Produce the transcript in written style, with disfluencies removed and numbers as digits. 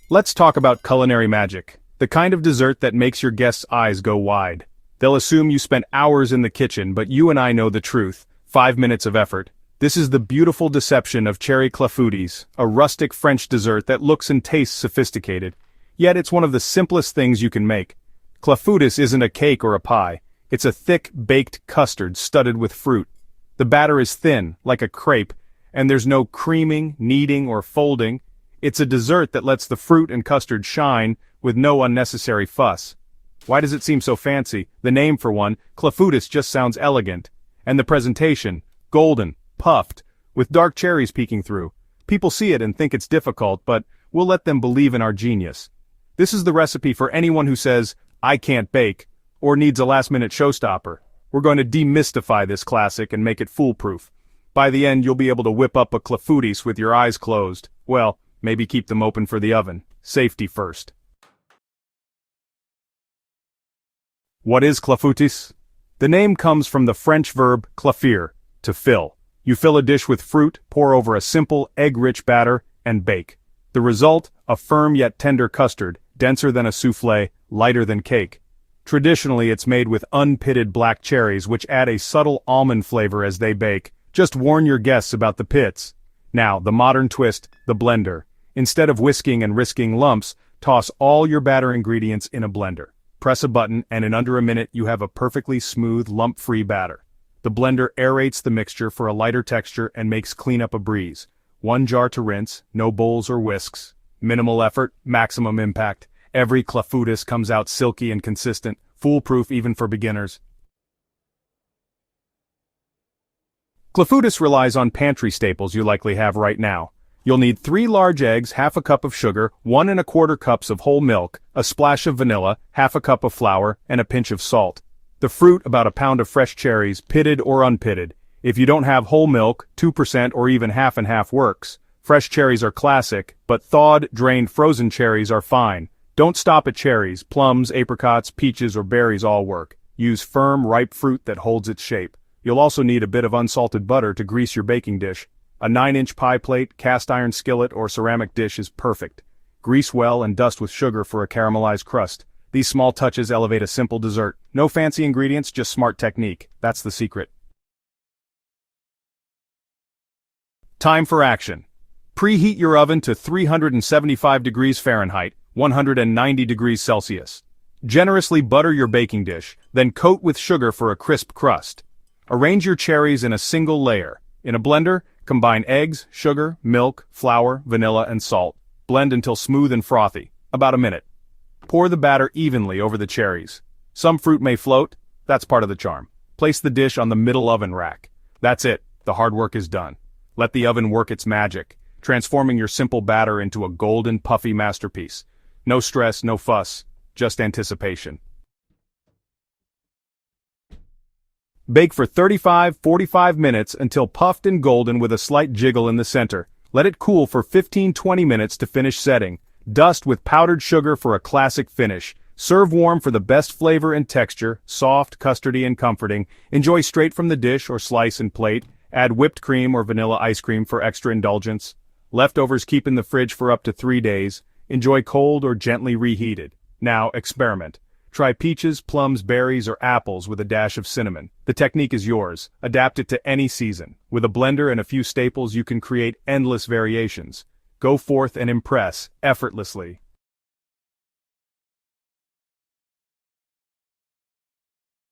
Let's talk about culinary magic, the kind of dessert that makes your guests' eyes go wide. They'll assume you spent hours in the kitchen, but you and I know the truth. 5 minutes of effort. This is the beautiful deception of cherry clafoutis, a rustic French dessert that looks and tastes sophisticated. Yet it's one of the simplest things you can make. Clafoutis isn't a cake or a pie. It's a thick, baked custard studded with fruit. The batter is thin, like a crepe, and there's no creaming, kneading, or folding. It's a dessert that lets the fruit and custard shine, with no unnecessary fuss. Why does it seem so fancy? The name for one, Clafoutis, just sounds elegant. And the presentation, golden, puffed, with dark cherries peeking through. People see it and think it's difficult, but we'll let them believe in our genius. This is the recipe for anyone who says, "I can't bake," or needs a last-minute showstopper. We're going to demystify this classic and make it foolproof. By the end, you'll be able to whip up a clafoutis with your eyes closed. Well, maybe keep them open for the oven. Safety first. What is clafoutis? The name comes from the French verb clafir, to fill. You fill a dish with fruit, pour over a simple, egg-rich batter, and bake. The result, a firm yet tender custard, denser than a soufflé, lighter than cake. Traditionally, it's made with unpitted black cherries, which add a subtle almond flavor as they bake. Just warn your guests about the pits. Now, the modern twist, the blender. Instead of whisking and risking lumps, toss all your batter ingredients in a blender. Press a button, and in under a minute you have a perfectly smooth, lump-free batter. The blender aerates the mixture for a lighter texture and makes cleanup a breeze. 1 jar to rinse, no bowls or whisks. Minimal effort, maximum impact. Every clafoutis comes out silky and consistent, foolproof even for beginners. Clafoutis relies on pantry staples you likely have right now. You'll need 3 large eggs, half a cup of sugar, 1 1/4 cups of whole milk, a splash of vanilla, half a cup of flour, and a pinch of salt. The fruit, about a pound of fresh cherries, pitted or unpitted. If you don't have whole milk, 2% or even half and half works. Fresh cherries are classic, but thawed, drained frozen cherries are fine. Don't stop at cherries. Plums, apricots, peaches, or berries all work. Use firm, ripe fruit that holds its shape. You'll also need a bit of unsalted butter to grease your baking dish. A 9-inch pie plate, cast iron skillet, or ceramic dish is perfect. Grease well and dust with sugar for a caramelized crust. These small touches elevate a simple dessert. No fancy ingredients, just smart technique. That's the secret. Time for action. Preheat your oven to 375 degrees Fahrenheit, 190 degrees Celsius. Generously butter your baking dish, then coat with sugar for a crisp crust. Arrange your cherries in a single layer. In a blender, combine eggs, sugar, milk, flour, vanilla, and salt. Blend until smooth and frothy, about a minute. Pour the batter evenly over the cherries. Some fruit may float, that's part of the charm. Place the dish on the middle oven rack. That's it, the hard work is done. Let the oven work its magic, transforming your simple batter into a golden, puffy masterpiece. No stress, no fuss, just anticipation. Bake for 35-45 minutes until puffed and golden with a slight jiggle in the center. Let it cool for 15-20 minutes to finish setting. Dust with powdered sugar for a classic finish. Serve warm for the best flavor and texture, soft, custardy, and comforting. Enjoy straight from the dish or slice and plate. Add whipped cream or vanilla ice cream for extra indulgence. Leftovers keep in the fridge for up to 3 days. Enjoy cold or gently reheated. Now, experiment. Try peaches, plums, berries, or apples with a dash of cinnamon. The technique is yours. Adapt it to any season. With a blender and a few staples, you can create endless variations. Go forth and impress, effortlessly.